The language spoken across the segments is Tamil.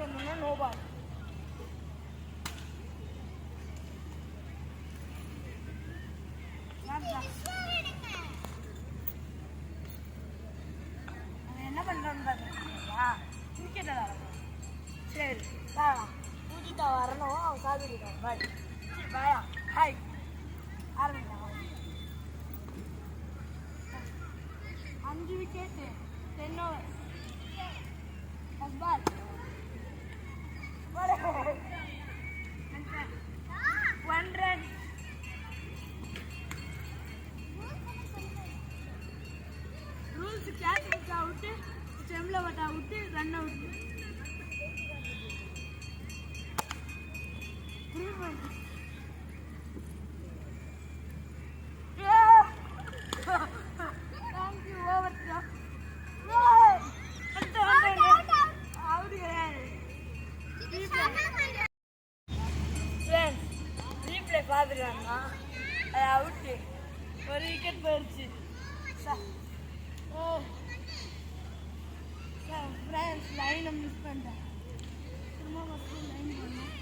வந்தோம்னா நோ பால். அவன் என்ன பண்றான்னு பாத்தீங்களா? கிரிக்கெட் விளையாடுறான். சரி பூஜிதா வரணும், அவன் காதுக்கிட்டான். பாய் பாயா ஹாய் ஆரம்பிக்கலாம். 5 wicket 10 over first ball. One run. Rules catch miss out, ஸ்டெம்ல வட் அவுட், ரன் அவுட். பார்த்துருக்காங்க, அது அவுட்டு. ஒரு விக்கெட் போயிடுச்சு. ஃப்ரெண்ட்ஸ் லைனை மிஸ் பண்ணிட்டேன். திரும்ப ஃபஸ்ட்டு லைன் பண்ணேன்.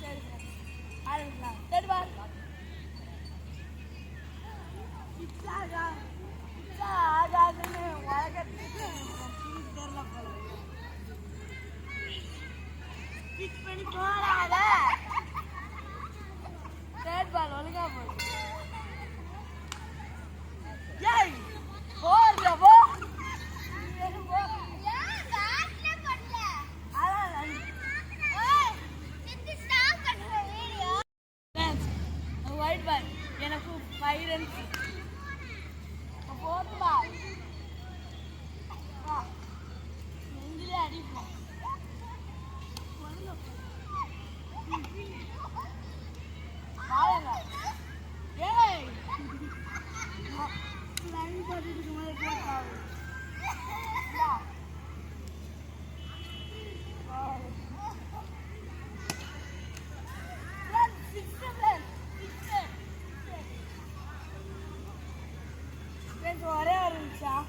சரி ஃப்ரெண்ட்ஸ் ஆரம்பிக்கலாம். சரி பார் ஆகாதுன்னு உலகத்துக்கு தெரியல போல. பிச் பண்ணி போறாத. தேர்ட் பால் ஒழுங்கா போகுது. ஏய் போறல போ. ஒயிட் பால் எனக்கு 5 ரன்ஸ். ஃபோர்த் பால் நெஞ்சிலே அடிப்போம். ஏய் லைன் போட்டுட்டு இருக்கும்போது கேட்காது. ஒரே ஒரு நிமிஷம்.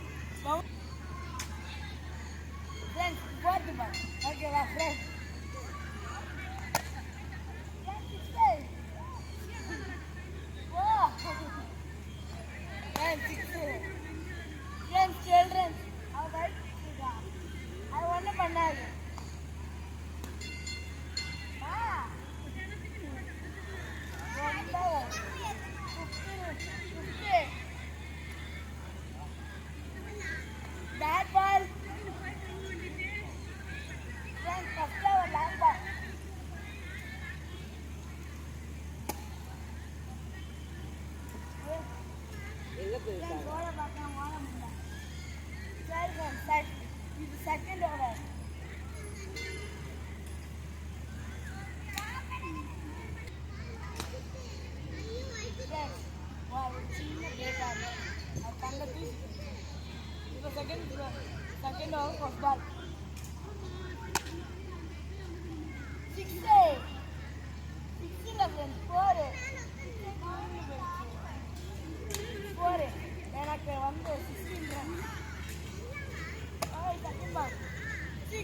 ஃப்ரெண்ட்ஸ் ஃபோர்த் பால் ஓகேவா ஃப்ரெண்ட்ஸ்? அது ஒன்றும் பண்ணாது. பேட் பால் ஃபர்ஸ்ட் ஒரு லாங் பால். ஓட பார்க்கலாம், ஓட முடியல. சரி இது செகண்ட் ஓவர். சின்ன கேட்டாங்க அது தங்க தூசி. இப்போ செகண்ட் ஓவர் ஃபர்ஸ்ட் பால். 6 இல்லை ஃப்ரெண்ட்ஸ் 4 எனக்கு வந்து 16 ரன். செகண்ட் பால் 6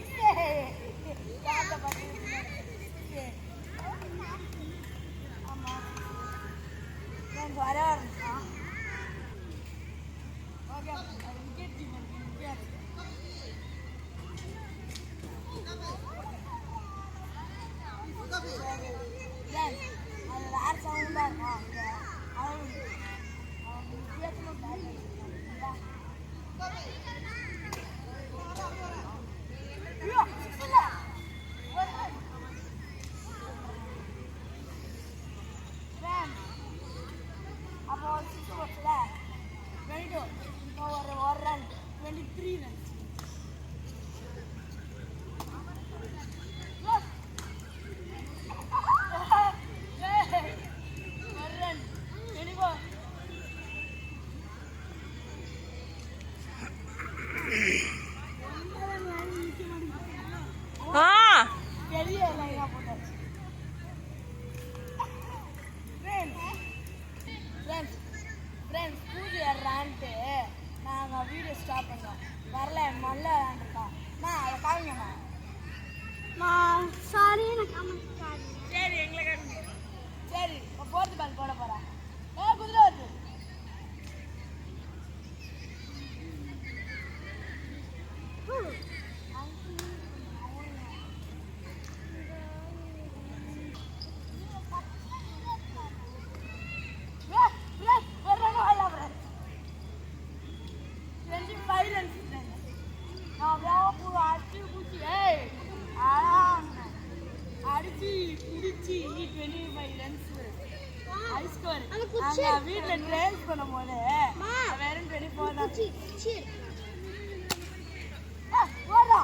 யார்கிட்ட பார்த்து ஆமாம் ஃப்ரெண்ட்ஸ் வர ஆரம்பிச்சான். Okay wicket keeper wicket. அது வேறு சவுண்டாக இருக்கும். அவன் வித்தியாசமாக பேட் பண்ணிருக்காங்க. அடிச்சு குடிச்சு 25 ரன்ஸ் ஹை ஸ்கோர். நாங்க வீட்டுல ட்ரையல்ஸ் பண்ணும் போது வெறும் 24 தான். போடா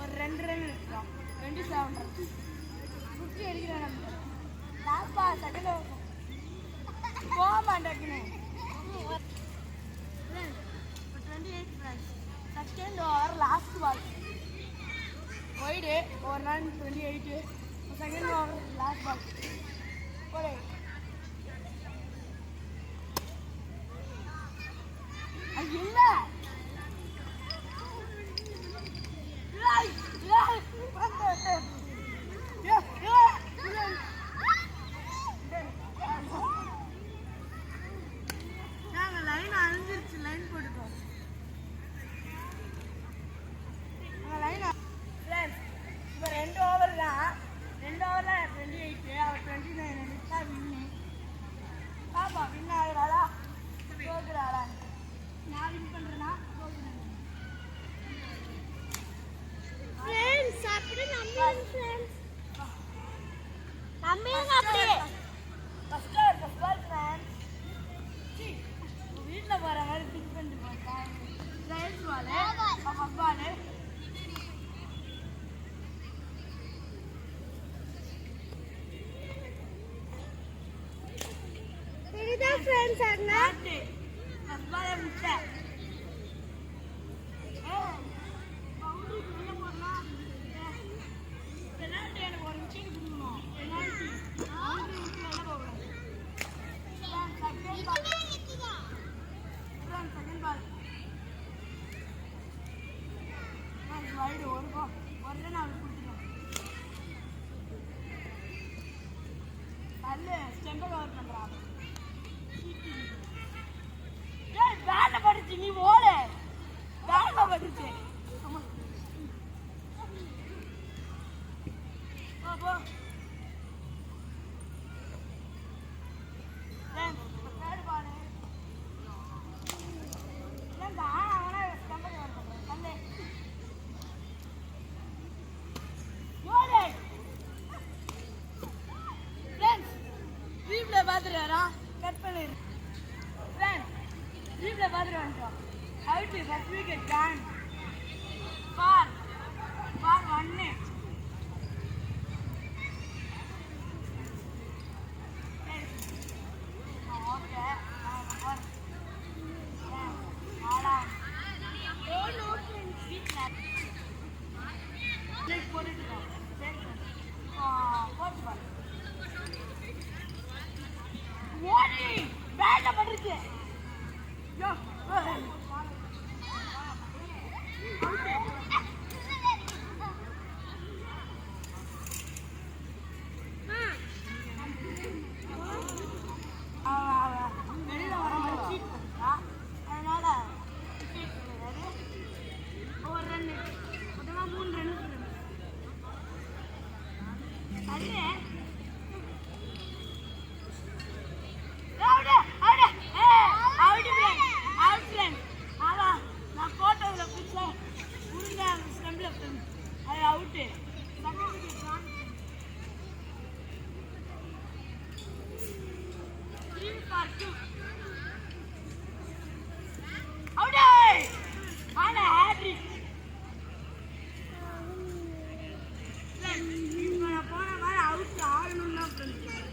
ஒரு 2 ரன் எடுத்துட்டோம். 27 ரன் 50 அடிக்கிறேன். லாஸ்டா செகண்ட் போக மாட்டேங்குது. 28 runs second over last ball போயிடு. ஒரு run 28 second over last ball போடு. அது இல்லை நாங்க லைன் அழிஞ்சிருச்சு. லைன் போட்டுட்டோம். லைன் இப்போ 2 ஓவர் தான். 2 ஓவரில் 28 அவர் 29 எடுத்தா வின்னு. பாப்பா வின் ஆகுறாளா தோக்குறாளா? நான் வின் பண்ணுறேன்னா தோக்குறேன். ஃப்ரெண்ட்ஸ் அப்படி நம்பிடுங்க ஃப்ரெண்ட்ஸ். நம்பிடுங்க அப்படியே. First ball friends. வீட்டில் போகிற மாதிரி பிக் பண்ணிட்டு போட்டேன். ட்ரையல்ஸ் பால் ஃபர்ஸ்ட் பால் இதுதான் ஃப்ரெண்ட்ஸ். அண்ணா ஃபர்ஸ்ட் பால் முடிச்சேன். ஒரு ரன் அவருக்கு கொடுத்துருவோம். நல்ல ஸ்டெம்பை கவர் பண்ணுறான். பேட்டை பட்டுச்சு. நீ ஓடு. பேட்டை பட்டுச்சு. போ தேர்ட் பால் இல்லைங்க. அவனா ஸ்டெம்பை கவர் பண்ணுறான். நல்ல வீட்டில் பார்த்துருவாரா கட் பண்ணிடு. வீட்டில் பார்த்துட்டு வந்துட்டோம். Out first wicket down for 1. Okay போட்டுருக்கோம். ஃபோர்த் பால் ஓடி பேட்டை பட்டுருச்சு. வெளியில வர மாதிரி சீட் பண்ணிட்டா. அதனால ஒரு ரன்னு மொத்தமாக 3 ரன்னு அது நான் போட்டோவில் பிடிச்சா உருண்டா ஸ்டெம்பில் அது அவுட்டு. அவுடே ஆனா ஹேட்ரிக். இப்போ நான் போன மாதிரி அவுட் ஆடணும்னு தான் பண்ணிட்டேன்.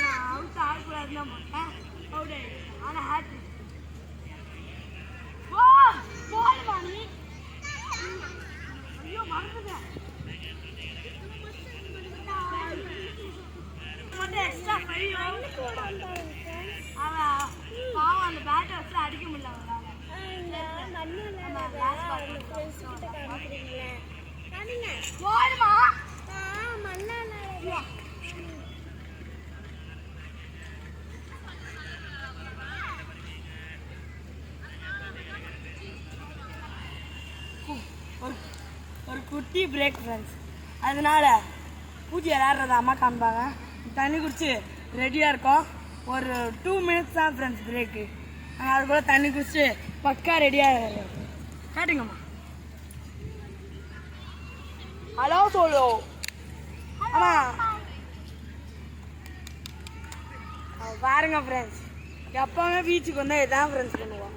நான் அவுட் ஆடக்கூடாதுன்னு தான் போட்டேன். அவுடே ஆனா ஹேட்ரிக். ஐயோ மறந்துட்டேன். எக்ஸ்ட்ரா பாவம் அந்த பேட்டை வச்சு அடிக்க முடியல ஒரு குட்டி பிரேக் ஃப்ரெண்ட்ஸ். அதனால பூஜை விளையாடுறத அம்மா காமிப்பாங்க. தண்ணி குடிச்சு ரெடியாக இருக்கோம். ஒரு 2 மினிட்ஸ் தான் ஃப்ரெண்ட்ஸ் பிரேக்கு. அதுக்குள்ள தண்ணி குடிச்சு பக்கா ரெடியாக காட்டுங்கம்மா. ஹலோ சொல்லு. ஆமாம் பாருங்க ஃப்ரெண்ட்ஸ், எப்பவுமே பீச்சுக்கு வந்தால் இதுதான் ஃப்ரெண்ட்ஸ் பண்ணுவோம்.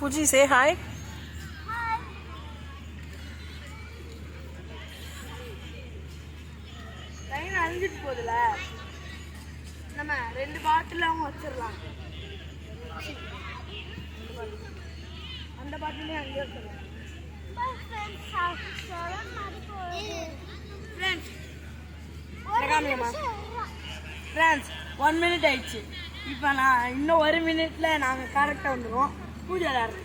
Fuji, say hi. லைன் அழிஞ்சிட்டு போகுதுல, நம்ம 2 பாட்டிலும் வச்சிடலாம். அந்த பாட்டிலையும் அங்கேயே வச்சிடலாம். ஃப்ரெண்ட்ஸ் 1 minute ஆயிடுச்சு. இப்போ நான் இன்னும் 1 minute நாங்கள் கரெக்டாக வந்துடுவோம். பூஜை விளையாடுறோம்.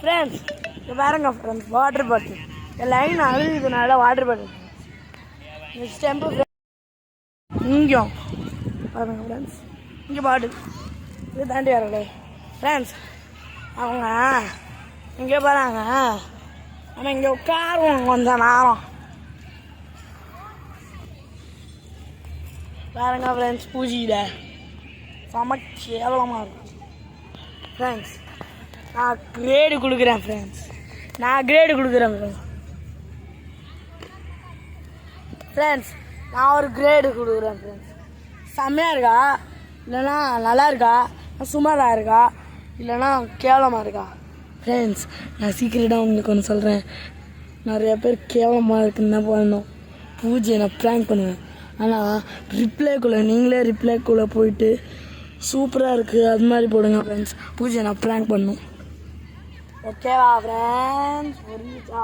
ஃப்ரெண்ட்ஸ் இங்கே பாருங்க ஃப்ரெண்ட்ஸ், வாட்டர் பாட்டில் லைன் அழுகுதுனால வாட்டர் பாட்டில் நெக்ஸ்ட் டைம் இங்கேயும் பாருங்க ஃப்ரெண்ட்ஸ், இங்கே பாட்டில் இது தாண்டி வரல ஃப்ரெண்ட்ஸ். அவங்க இங்கே போகிறாங்க, நம்ம இங்கே உட்காருவோம் கொஞ்சம் நேரம். பாருங்க ஃப்ரெண்ட்ஸ், பூஜையில் செம கேவலமாக இருக்கும் ஃப்ரெண்ட்ஸ். நான் கிரேடு கொடுக்குறேன் ஃப்ரெண்ட்ஸ், நான் ஒரு கிரேடு கொடுக்குறேன் ஃப்ரெண்ட்ஸ். செம்மையாக இருக்கா, இல்லைன்னா நல்லா இருக்கா, சுமாராக இருக்கா, இல்லைன்னா கேவலமாக இருக்கா? ஃப்ரெண்ட்ஸ் நான் சீக்கிரட்டாக உங்களுக்கு ஒன்று சொல்கிறேன், நிறைய பேர் கேவலமாக இருக்குன்னு தான் போடணும். பூஜையை நான் ப்ராங்க் பண்ணுவேன், ஆனால் நீங்களே ரிப்ளைக்குள்ளே போயிட்டு சூப்பராக இருக்குது அது மாதிரி போடுங்க ஃப்ரெண்ட்ஸ். பூஜையை நான் ப்ராங்க் பண்ணும். ஓகேவா ஃப்ரெண்ட்ஸ்? புரியுதா?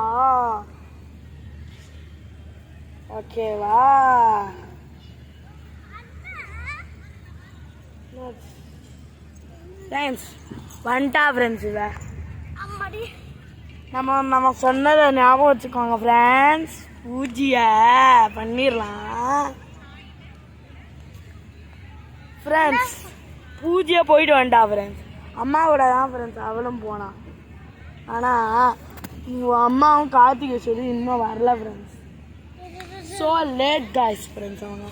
ஓகேவா ஃப்ரெண்ட்ஸ்? வந்துட்டா ஃப்ரெண்ட்ஸ், இவ நம்ம சொன்னதை ஞாபகம் வச்சுக்கோங்க ஃப்ரெண்ட்ஸ். பூஜையை பண்ணிடலாம் ஃப்ரெண்ட்ஸ். பூஜையை போயிட்டு வந்துட்டா ஃப்ரெண்ட்ஸ், அம்மா கூட தான் ஃப்ரெண்ட்ஸ் அவளும் போனான். ஆனால் உங்கள் அம்மாவும் கார்த்திகேஸ்வரி இன்னும் வரல friends. So late guys friends. அவங்க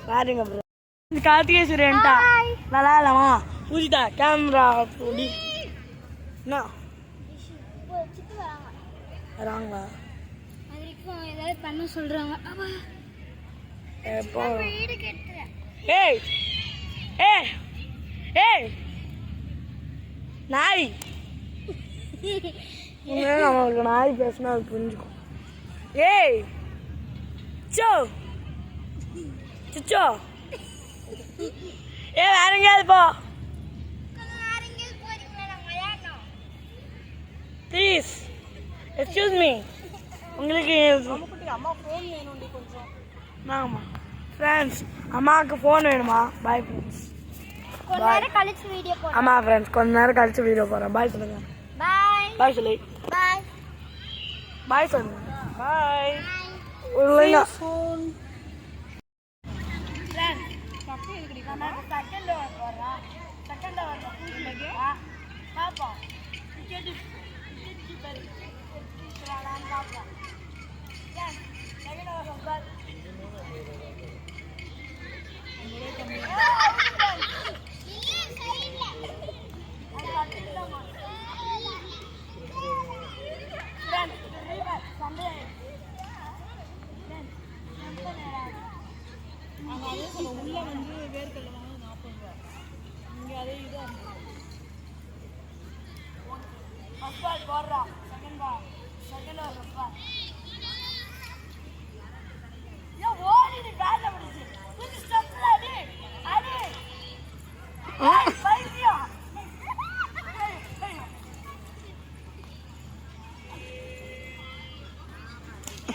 பாருங்க ஃப்ரெண்ட்ஸ், கார்த்திகேஸ்வரி என்ட்டா நல்லா இல்லைம்மா பூஜிதா கேமரா போடி என்ன வராங்களா ஏதாவது பண்ண சொல்கிறாங்க. எப்போ ஏய் ஏய் ஏய் நாய், நம்மளுக்கு நாய் பேசினா அது புரிஞ்சுக்கும். ஏய் சோ சுச்சோ, ஏ வேற எங்கேயாவது போ ப்ளீஸ். எக்ஸ்கியூஸ் மீ, உங்களுக்கு அம்மா ஃபோன் வேணும்டி கொஞ்சம். ஆமாம் ஃப்ரெண்ட்ஸ், அம்மாவுக்கு ஃபோன் வேணுமா? Bye friends. ஆமாம் ஃப்ரெண்ட்ஸ், கொஞ்ச நேரம் கழிச்சு வீடியோ போகிறேன். பாய் சொல்லுங்க. பாய் சொல்லி பாய் சொல்லுங்க. பாய் இல்லைங்க உள்ள வந்து வேர்க்கடலை வாங்க 40 ரூபா, இங்கே அதே இதாக போடுறோம். செகண்ட் பால் ஓடிட்டு பேட்ல முடிச்சு கொஞ்சம் ஸ்டெப்ல அடி அடி பைத்தியம்.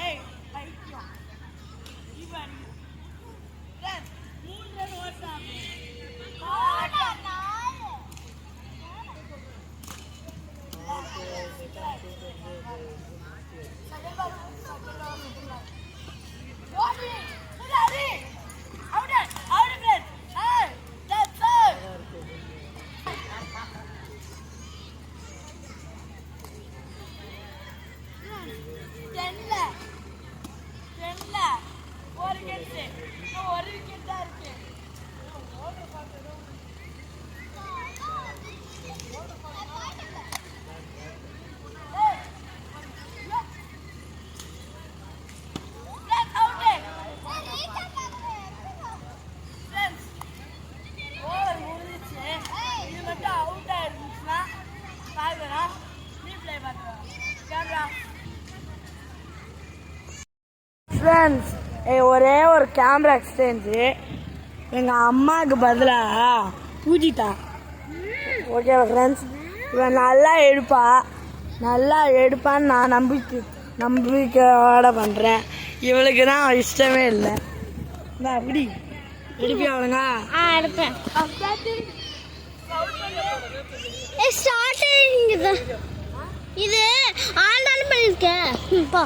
ஏய் பைத்தியம், இவன் 3 ரன் ஓட்டாம ஓட 4 ஃப்ரெண்ட்ஸ் ஒரே ஒரு கேமரா எக்ஸ்சேஞ்சு எங்கள் அம்மாவுக்கு பதிலாக பூஜிட்டா. ஓகே ஃப்ரெண்ட்ஸ், இவன் நல்லா எடுப்பான்னு நான் நம்பிக்கையோட பண்ணுறேன். இவளுக்கு தான் இஷ்டமே இல்லை. அப்படி எடுப்பி அவளுங்க எடுப்பேன். ஸ்டார்டிங் இது ஆள் தானே பண்ணியிருக்கேன். பா